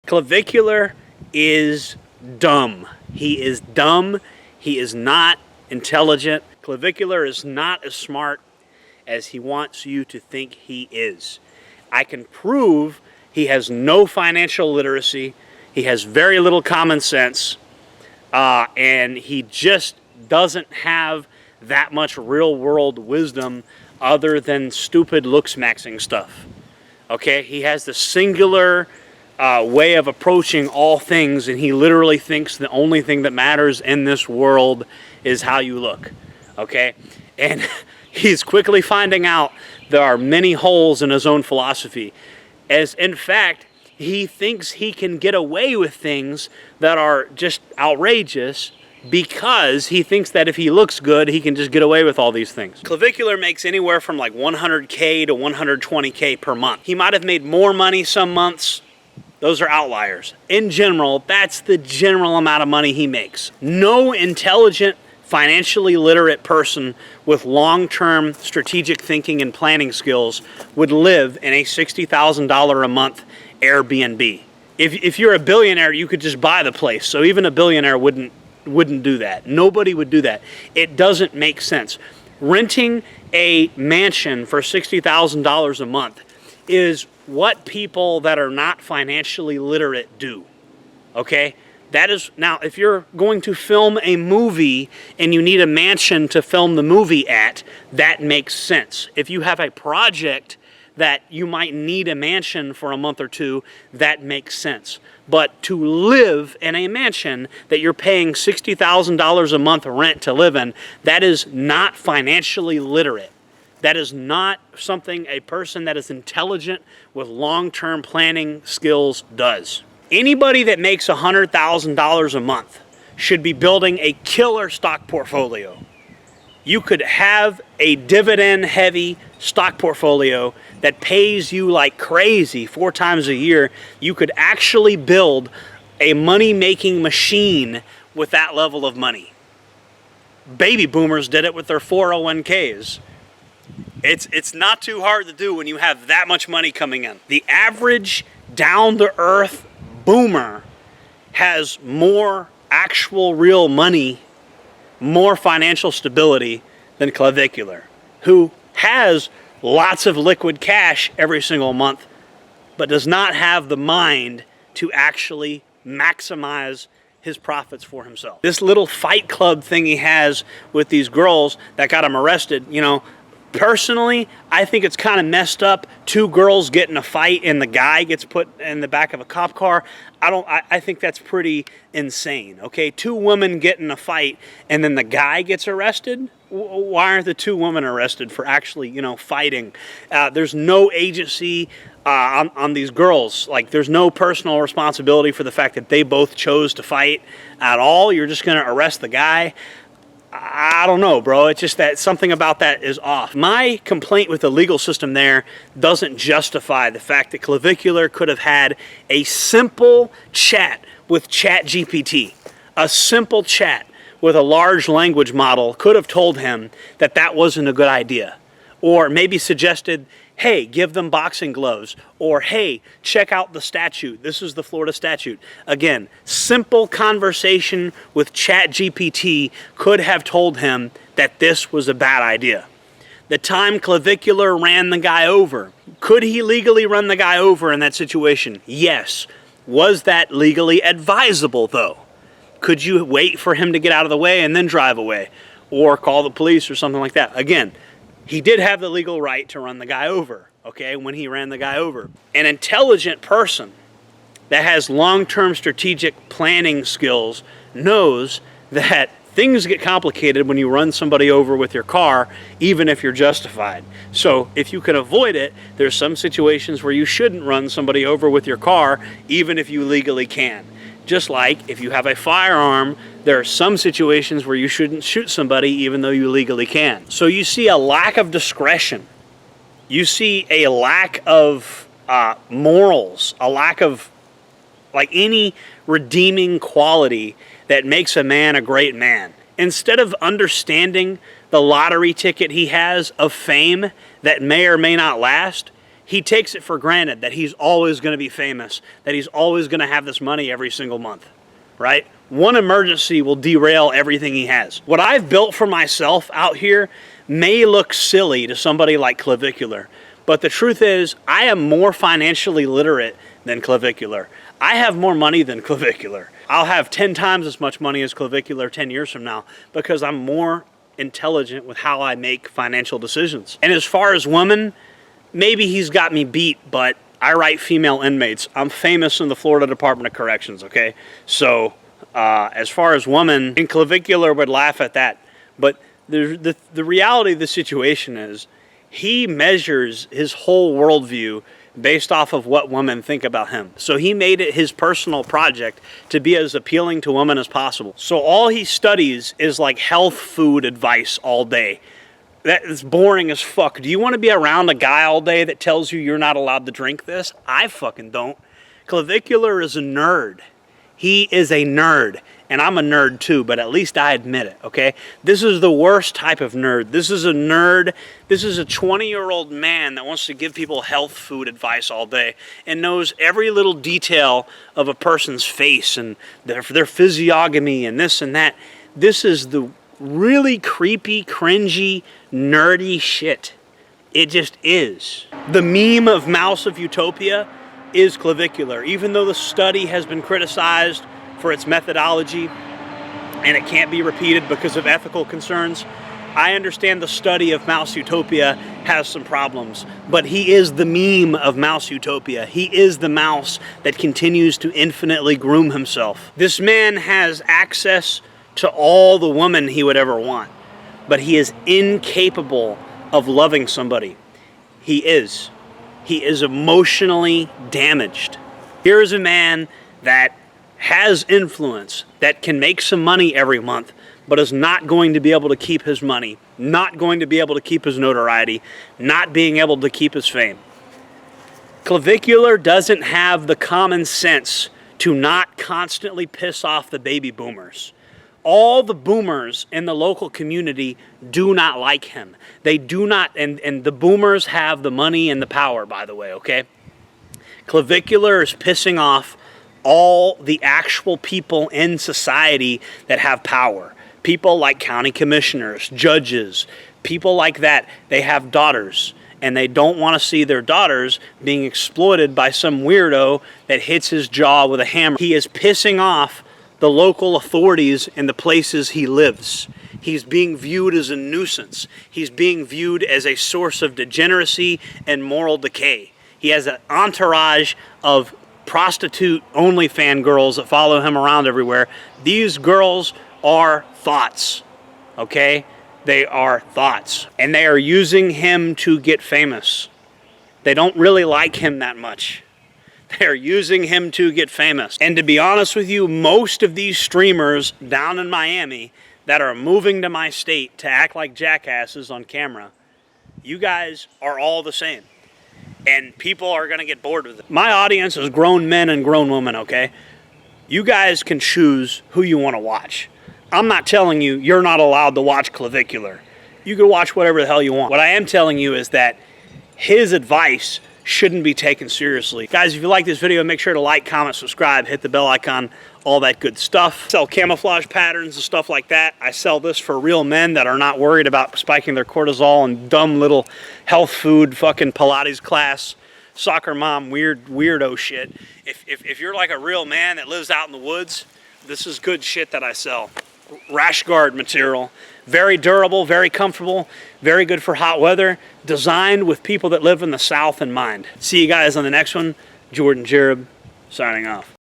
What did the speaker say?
Clavicular is dumb. He is dumb. He is not intelligent. Clavicular is not as smart as he wants you to think he is. I can prove he has no financial literacy. He has very little common sense. And he just doesn't have that much real-world wisdom other than stupid looks-maxing stuff. Okay? He has the singular way of approaching all things, and he literally thinks the only thing that matters in this world is how you look. Okay? And he's quickly finding out there are many holes in his own philosophy. As in fact, he thinks he can get away with things that are just outrageous because he thinks that if he looks good, he can just get away with all these things. Clavicular makes anywhere from like $100K to $120K per month. He might have made more money some months. Those are outliers. In general, that's the general amount of money he makes. No intelligent, financially literate person with long-term strategic thinking and planning skills would live in a $60,000 a month Airbnb. If you're a billionaire, you could just buy the place. So even a billionaire wouldn't do that. Nobody would do that. It doesn't make sense. Renting a mansion for $60,000 a month is what people that are not financially literate do. Okay? That is, now, if you're going to film a movie and you need a mansion to film the movie at, that makes sense. If you have a project that you might need a mansion for a month or two, that makes sense. But to live in a mansion that you're paying $60,000 a month rent to live in, that is not financially literate. That is not something a person that is intelligent with long-term planning skills does. Anybody that makes $100,000 a month should be building a killer stock portfolio. You could have a dividend-heavy stock portfolio that pays you like crazy 4 times a year. You could actually build a money-making machine with that level of money. Baby boomers did it with their 401ks. It's not too hard to do when you have that much money coming in. The average down-to-earth boomer has more actual real money, more financial stability than Clavicular, who has lots of liquid cash every single month, but does not have the mind to actually maximize his profits for himself. This little fight club thing he has with these girls that got him arrested, you know, personally, I think it's kind of messed up. 2 girls get in a fight and the guy gets put in the back of a cop car. I think that's pretty insane, okay? 2 women get in a fight and then the guy gets arrested? Why aren't the 2 women arrested for actually, you know, fighting? There's no agency on these girls. Like, there's no personal responsibility for the fact that they both chose to fight at all. You're just going to arrest the guy. I don't know, bro. It's just that something about that is off. My complaint with the legal system there doesn't justify the fact that Clavicular could have had a simple chat with ChatGPT. A simple chat with a large language model could have told him that that wasn't a good idea. Or maybe suggested, hey, give them boxing gloves. Or, hey, check out the statute. This is the Florida statute. Again, simple conversation with ChatGPT could have told him that this was a bad idea. The time Clavicular ran the guy over, could he legally run the guy over in that situation? Yes. Was that legally advisable, though? Could you wait for him to get out of the way and then drive away? Or call the police or something like that? Again, he did have the legal right to run the guy over, okay, when he ran the guy over. An intelligent person that has long-term strategic planning skills knows that things get complicated when you run somebody over with your car, even if you're justified. So if you can avoid it, there's some situations where you shouldn't run somebody over with your car, even if you legally can. Just like if you have a firearm, there are some situations where you shouldn't shoot somebody even though you legally can. So you see a lack of discretion. You see a lack of morals, a lack of like any redeeming quality that makes a man a great man. Instead of understanding the lottery ticket he has of fame that may or may not last, He takes it for granted that he's always going to be famous, that he's always going to have this money every single month, right? One emergency will derail everything he has. What I've built for myself out here may look silly to somebody like Clavvicular, but the truth is I am more financially literate than Clavvicular. I have more money than Clavvicular. I'll have 10 times as much money as Clavvicular 10 years from now because I'm more intelligent with how I make financial decisions. And as far as women, maybe he's got me beat, but I write female inmates. I'm famous in the Florida Department of Corrections, okay? So as far as women, and Clavvicular would laugh at that, but the reality of the situation is he measures his whole worldview based off of what women think about him. So he made it his personal project to be as appealing to women as possible. So all he studies is like health food advice all day. That is boring as fuck. Do you want to be around a guy all day that tells you you're not allowed to drink this? I fucking don't. Clavvicular is a nerd. He is a nerd. And I'm a nerd too, but at least I admit it, okay? This is the worst type of nerd. This is a nerd. This is a 20-year-old man that wants to give people health food advice all day and knows every little detail of a person's face and their physiognomy and this and that. This is the really creepy, cringy, nerdy shit. It just is. The meme of Mouse of Utopia is Clavvicular. Even though the study has been criticized for its methodology and it can't be repeated because of ethical concerns, I understand the study of Mouse Utopia has some problems, but he is the meme of Mouse Utopia. He is the mouse that continues to infinitely groom himself. This man has access to all the women he would ever want, but he is incapable of loving somebody. He is emotionally damaged. Here is a man that has influence, that can make some money every month, but is not going to be able to keep his money, not going to be able to keep his notoriety, not being able to keep his fame. Clavvicular doesn't have the common sense to not constantly piss off the baby boomers. All the boomers in the local community do not like him. They do not, and the boomers have the money and the power, by the way, okay? Clavvicular is pissing off all the actual people in society that have power. People like county commissioners, judges, people like that. They have daughters, and they don't want to see their daughters being exploited by some weirdo that hits his jaw with a hammer. He is pissing off the local authorities in the places he lives. He's being viewed as a nuisance. He's being viewed as a source of degeneracy and moral decay. He has an entourage of prostitute OnlyFans girls that follow him around everywhere. These girls are thoughts, okay? They are thoughts. And they are using him to get famous. They don't really like him that much. They're using him to get famous. And to be honest with you, most of these streamers down in Miami that are moving to my state to act like jackasses on camera, you guys are all the same. And people are going to get bored with it. My audience is grown men and grown women, okay? You guys can choose who you want to watch. I'm not telling you you're not allowed to watch Clavvicular. You can watch whatever the hell you want. What I am telling you is that his advice shouldn't be taken seriously. Guys, if you like this video, make sure to like, comment, subscribe, hit the bell icon, all that good stuff. I sell camouflage patterns and stuff like that. I sell this for real men that are not worried about spiking their cortisol and dumb little health food fucking Pilates class, soccer mom, weirdo shit. If you're like a real man that lives out in the woods, this is good shit that I sell. Rash guard material, very durable, very comfortable, very good for hot weather, designed with people that live in the South in mind. See you guys on the next one. Jordan Jareb, signing off.